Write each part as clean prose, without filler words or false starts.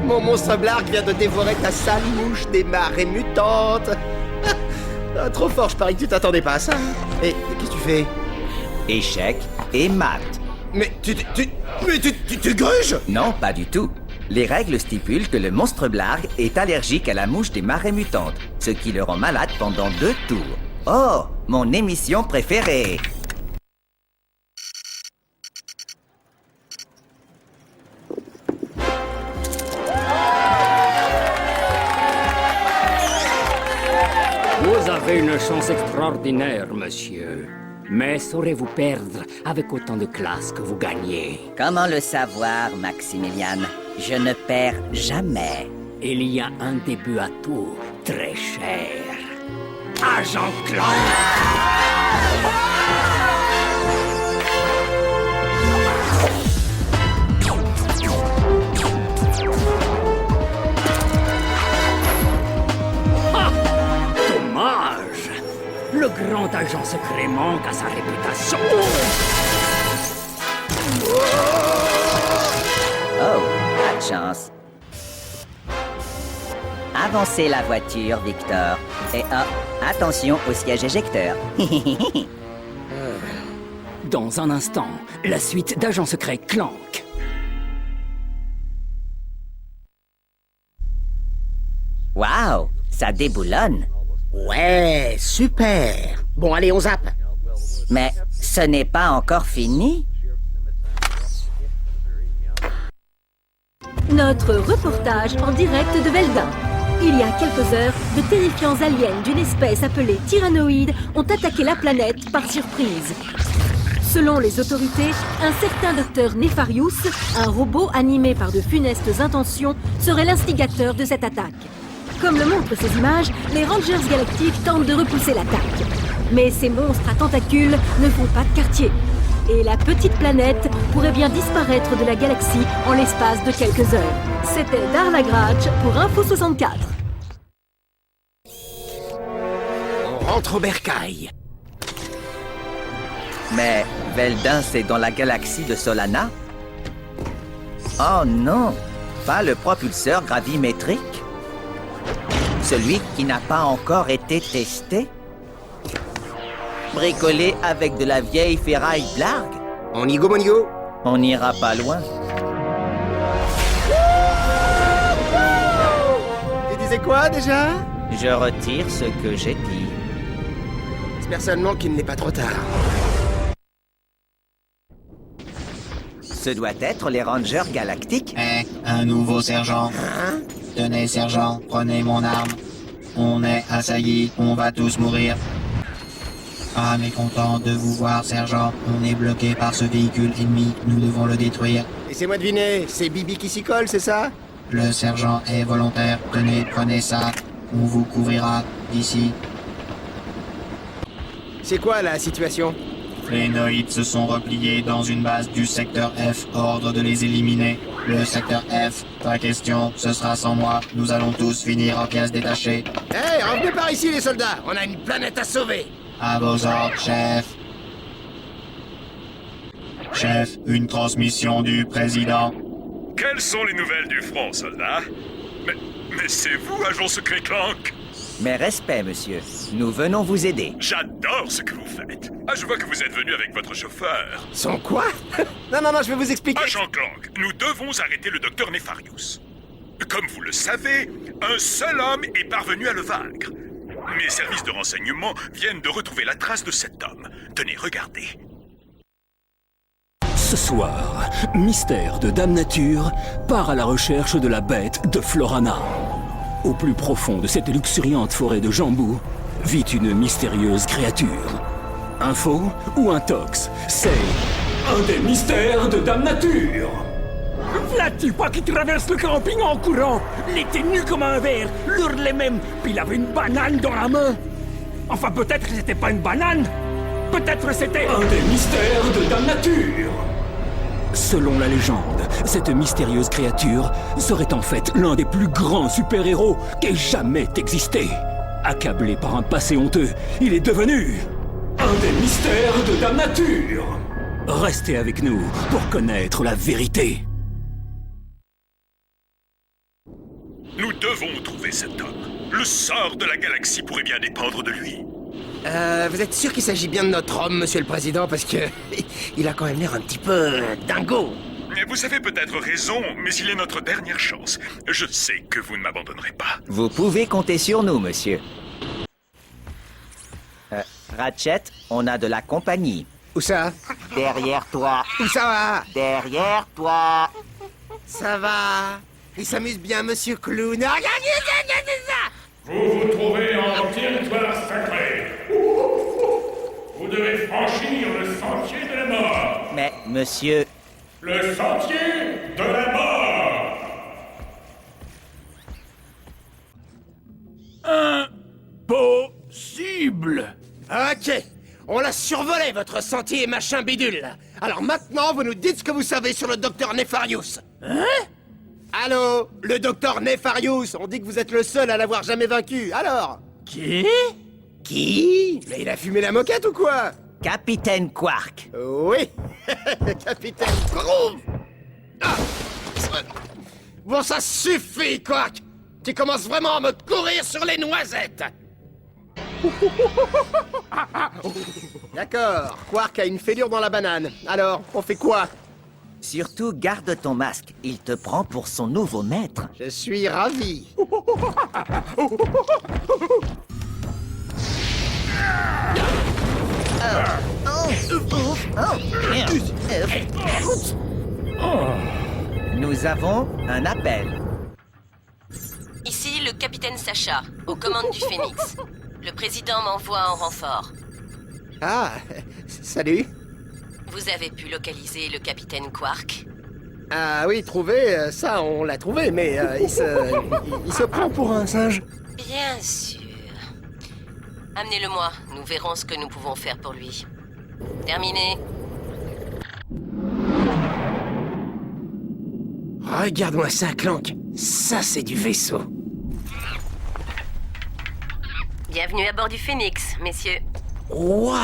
Mon monstre Blarg vient de dévorer ta sale mouche des marées mutantes. Ah, trop fort, je parie que tu t'attendais pas à ça. Et qu'est-ce que tu fais? Échec et mat. Mais tu gruges? Non, pas du tout. Les règles stipulent que le monstre Blarg est allergique à la mouche des marées mutantes, ce qui le rend malade pendant 2 tours. Oh, mon émission préférée! Vous avez une chance extraordinaire, monsieur. Mais saurez-vous perdre avec autant de classe que vous gagnez? Comment le savoir, Maximilian? Je ne perds jamais. Il y a un début à tout, très cher. Agent Clank! Dommage! Le grand agent secret manque à sa réputation. Oh, pas de chance. Avancez la voiture, Victor. Et attention au siège éjecteur. Dans un instant, la suite d'Agent secret Clank. Waouh, ça déboulonne. Ouais, super. Bon, allez, on zappe. Mais ce n'est pas encore fini. Notre reportage en direct de Veldin. Il y a quelques heures, de terrifiants aliens d'une espèce appelée tyrannoïde ont attaqué la planète par surprise. Selon les autorités, un certain docteur Nefarius, un robot animé par de funestes intentions, serait l'instigateur de cette attaque. Comme le montrent ces images, les Rangers galactiques tentent de repousser l'attaque. Mais ces monstres à tentacules ne font pas de quartier. Et la petite planète pourrait bien disparaître de la galaxie en l'espace de quelques heures. C'était Darla Gratch pour Info 64. On rentre au bercail. Mais Veldin, c'est dans la galaxie de Solana? Oh non, pas le propulseur gravimétrique? Celui qui n'a pas encore été testé? Bricolé avec de la vieille ferraille Blarg? On y go, mon yo. On n'ira pas loin. Tu disais quoi, déjà? Je retire ce que j'ai dit. J'espère seulement qu'il n'est pas trop tard. Ce doit être les Rangers galactiques. Un nouveau sergent. Hein? Tenez, sergent, prenez mon arme. On est assaillis, on va tous mourir. Ah, mécontent de vous voir, sergent. On est bloqué par ce véhicule ennemi, nous devons le détruire. Laissez-moi deviner, c'est Bibi qui s'y colle, c'est ça? Le sergent est volontaire. Tenez, prenez ça. On vous couvrira ici. C'est quoi, la situation? Les Noïdes se sont repliés dans une base du secteur F. Ordre de les éliminer. Le secteur F, pas question, ce sera sans moi. Nous allons tous finir en pièces détachées. Hé, revenez par ici, les soldats. On a une planète à sauver. À vos ordres, chef. Chef, une transmission du président. Quelles sont les nouvelles du front, soldat? Mais c'est vous, agent secret Clank? Mes respects, monsieur. Nous venons vous aider. J'adore ce que vous faites. Ah, je vois que vous êtes venu avec votre chauffeur. Son quoi? Non, je vais vous expliquer. Agent Clank, nous devons arrêter le docteur Nefarius. Comme vous le savez, un seul homme est parvenu à le vaincre. Mes services de renseignement viennent de retrouver la trace de cet homme. Tenez, regardez. Ce soir, Mystère de Dame Nature part à la recherche de la bête de Florana. Au plus profond de cette luxuriante forêt de Jambou vit une mystérieuse créature. Un faux ou un tox, c'est un des mystères de Dame Nature. V'là-tu pas qui traverse le camping en courant? Il était nu comme un verre, l'ourlet même, puis il avait une banane dans la main. Enfin, peut-être que c'était pas une banane. Peut-être c'était un des mystères de Dame Nature. Selon la légende, cette mystérieuse créature serait en fait l'un des plus grands super-héros qui ait jamais existé. Accablé par un passé honteux, il est devenu un des mystères de Dame Nature. Restez avec nous pour connaître la vérité. Nous devons trouver cet homme. Le sort de la galaxie pourrait bien dépendre de lui. Vous êtes sûr qu'il s'agit bien de notre homme, monsieur le président? Parce que... il a quand même l'air un petit peu... dingo. Vous avez peut-être raison, mais il est notre dernière chance. Je sais que vous ne m'abandonnerez pas. Vous pouvez compter sur nous, monsieur. Ratchet, on a de la compagnie. Où ça? Derrière toi. Où ça va? Derrière toi. Ça va. Il s'amuse bien, monsieur Clown. Ah, Vous vous trouvez en territoire sacré. Vous devez franchir le sentier de la mort. Mais, monsieur... Le sentier de la mort. Impossible! Ok, on l'a survolé, votre sentier machin bidule. Alors maintenant, vous nous dites ce que vous savez sur le docteur Nefarius. Hein? Allô? Le docteur Nefarius, on dit que vous êtes le seul à l'avoir jamais vaincu, alors? Qui? Qui? Mais il a fumé la moquette ou quoi? Capitaine Quark. Oui, capitaine Groove. Ah. Bon, ça suffit, Quark. Tu commences vraiment à me courir sur les noisettes. D'accord, Quark a une fêlure dans la banane. Alors, on fait quoi? Surtout, garde ton masque. Il te prend pour son nouveau maître. Je suis ravi. Nous avons un appel. Ici le capitaine Sacha, aux commandes du Phénix. Le président m'envoie en renfort. Ah, salut. Vous avez pu localiser le capitaine Quark? Ah oui, trouvé, ça on l'a trouvé, mais il se prend pour un singe. Bien sûr. Amenez-le-moi, nous verrons ce que nous pouvons faire pour lui. Terminé. Regarde-moi ça, Clank. Ça, c'est du vaisseau. Bienvenue à bord du Phénix, messieurs. Waouh!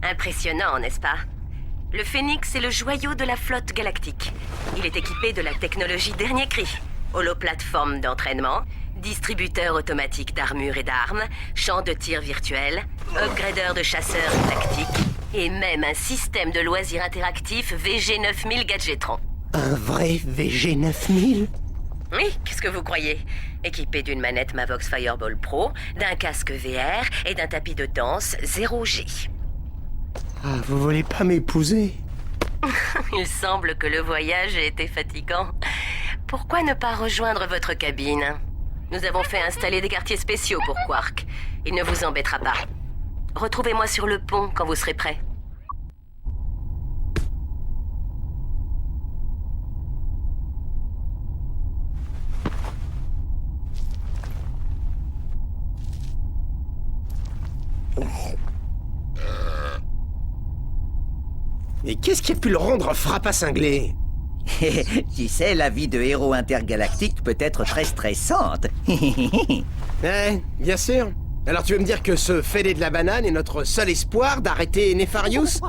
Impressionnant, n'est-ce pas? Le Phénix est le joyau de la flotte galactique. Il est équipé de la technologie dernier cri. Holoplateforme d'entraînement, distributeur automatique d'armure et d'armes, champ de tir virtuel, upgrader de chasseurs tactiques, et même un système de loisirs interactif VG9000 Gadgetron. Un vrai VG9000? Oui, qu'est-ce que vous croyez? Équipé d'une manette Mavox Fireball Pro, d'un casque VR et d'un tapis de danse 0G. Ah, vous voulez pas m'épouser? Il semble que le voyage ait été fatigant. Pourquoi ne pas rejoindre votre cabine? Nous avons fait installer des quartiers spéciaux pour Quark. Il ne vous embêtera pas. Retrouvez-moi sur le pont quand vous serez prêt. Et qu'est-ce qui a pu le rendre frappa cinglé? Tu sais, la vie de héros intergalactique peut être très stressante. Bien sûr. Alors tu veux me dire que ce fêlé de la banane est notre seul espoir d'arrêter Nefarius?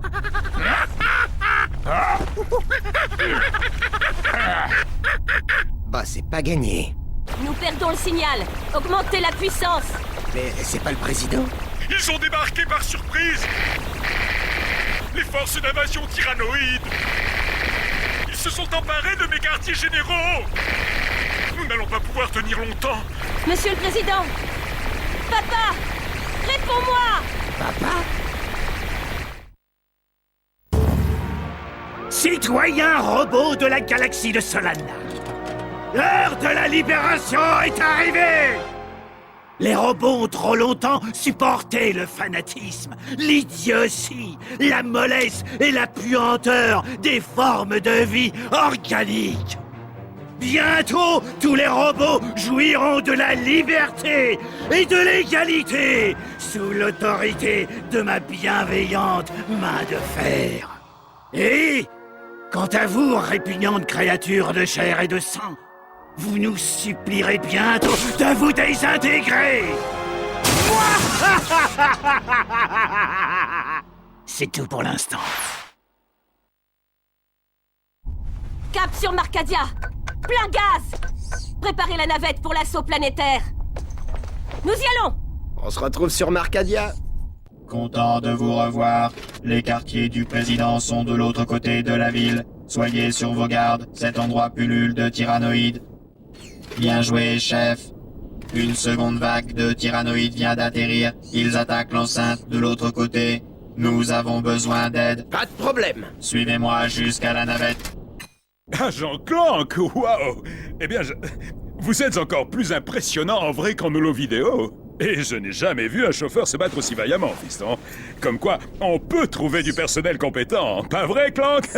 Bah, c'est pas gagné. Nous perdons le signal. Augmentez la puissance. Mais c'est pas le président? Ils ont débarqué par surprise. Les forces d'invasion tyrannoïdes. Ils se sont emparés de mes quartiers généraux. Nous n'allons pas pouvoir tenir longtemps. Monsieur le Président! Papa! Réponds-moi! Papa? Citoyens robots de la galaxie de Solana, l'heure de la libération est arrivée! Les robots ont trop longtemps supporté le fanatisme, l'idiotie, la mollesse et la puanteur des formes de vie organiques. Bientôt, tous les robots jouiront de la liberté et de l'égalité sous l'autorité de ma bienveillante main de fer. Et, quant à vous, répugnantes créatures de chair et de sang, vous nous supplierez bientôt de vous désintégrer. C'est tout pour l'instant. Cap sur Marcadia! Plein gaz! préparez la navette pour l'assaut planétaire. Nous y allons! On se retrouve sur Marcadia. Content de vous revoir. Les quartiers du président sont de l'autre côté de la ville. Soyez sur vos gardes, cet endroit pullule de tyrannoïdes. Bien joué, chef. Une seconde vague de tyrannoïdes vient d'atterrir. Ils attaquent l'enceinte de l'autre côté. Nous avons besoin d'aide. Pas de problème. Suivez-moi jusqu'à la navette. Agent Clank, waouh! Eh bien, vous êtes encore plus impressionnant en vrai qu'en holo vidéo. Et je n'ai jamais vu un chauffeur se battre aussi vaillamment, fiston. Comme quoi, on peut trouver du personnel compétent, pas vrai, Clank?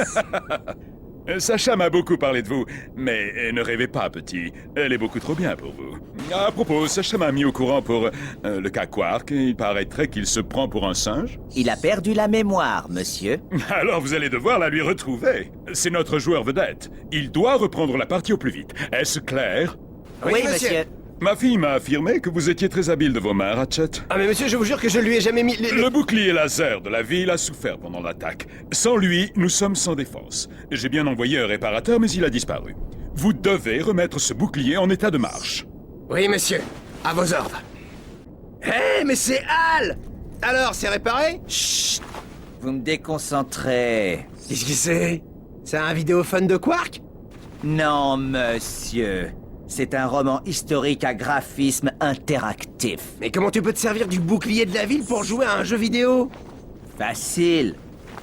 Sacha m'a beaucoup parlé de vous, mais ne rêvez pas, petit. Elle est beaucoup trop bien pour vous. À propos, Sacha m'a mis au courant pour le cas Quark. Il paraîtrait qu'il se prend pour un singe. Il a perdu la mémoire, monsieur. Alors vous allez devoir la lui retrouver. C'est notre joueur vedette. Il doit reprendre la partie au plus vite. Est-ce clair? Oui, monsieur. Ma fille m'a affirmé que vous étiez très habile de vos mains, Ratchet. Ah mais monsieur, je vous jure que je lui ai jamais mis... Le bouclier laser de la ville a souffert pendant l'attaque. Sans lui, nous sommes sans défense. J'ai bien envoyé un réparateur, mais il a disparu. Vous devez remettre ce bouclier en état de marche. Oui, monsieur. À vos ordres. Hé, mais c'est Hal! Alors, c'est réparé? Chut! Vous me déconcentrez. Qu'est-ce que c'est? C'est un vidéophone de Quark? Non, monsieur. C'est un roman historique à graphisme interactif. Mais comment tu peux te servir du bouclier de la ville pour jouer à un jeu vidéo? Facile.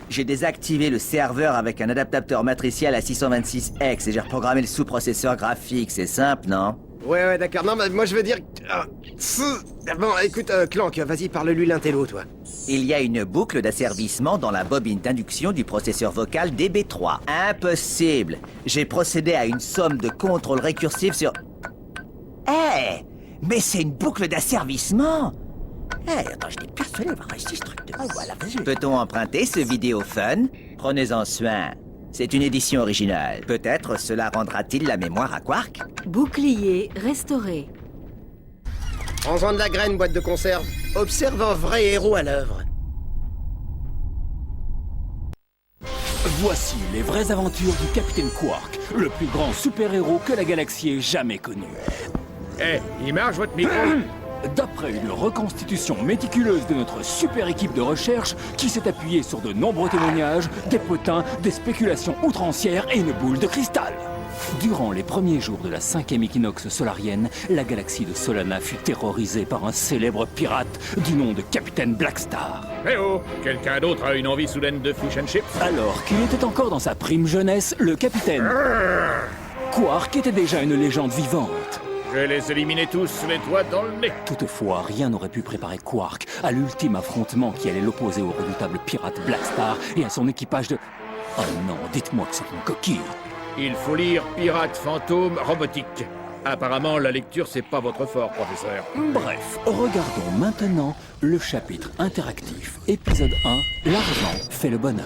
J'ai désactivé le serveur avec un adaptateur matriciel à 626X et j'ai reprogrammé le sous-processeur graphique. C'est simple, non? Ouais, d'accord. Non, mais moi je veux dire... Bon, écoute, Clank, vas-y, parle-lui l'intello, toi. Il y a une boucle d'asservissement dans la bobine d'induction du processeur vocal DB3. Impossible. J'ai procédé à une somme de contrôles récursifs sur... Eh! Mais c'est une boucle d'asservissement! Eh, attends, je t'ai persuadé d'avoir réussi ce truc de... Ah, voilà, vas-y. Peut-on emprunter ce vidéophone? Prenez-en soin. C'est une édition originale. Peut-être cela rendra-t-il la mémoire à Quark? Bouclier restauré. Prends-en de la graine, boîte de conserve. Observe un vrai héros à l'œuvre. Voici les vraies aventures du Capitaine Quark, le plus grand super-héros que la galaxie ait jamais connu. Il marche votre micro? D'après une reconstitution méticuleuse de notre super équipe de recherche qui s'est appuyée sur de nombreux témoignages, des potins, des spéculations outrancières et une boule de cristal. Durant les premiers jours de la 5e équinoxe solarienne, la galaxie de Solana fut terrorisée par un célèbre pirate du nom de Capitaine Blackstar. Eh oh! Quelqu'un d'autre a une envie soudaine de fish and chips? Alors qu'il était encore dans sa prime jeunesse, le capitaine Quark était déjà une légende vivante. Je vais les éliminer tous les doigts dans le nez. Toutefois, rien n'aurait pu préparer Quark à l'ultime affrontement qui allait l'opposer au redoutable pirate Blackstar et à son équipage de... Oh non, dites-moi que c'est une coquille. Il faut lire Pirate Fantôme Robotique. Apparemment, la lecture, c'est pas votre fort, professeur. Bref, regardons maintenant le chapitre interactif, épisode 1, l'argent fait le bonheur.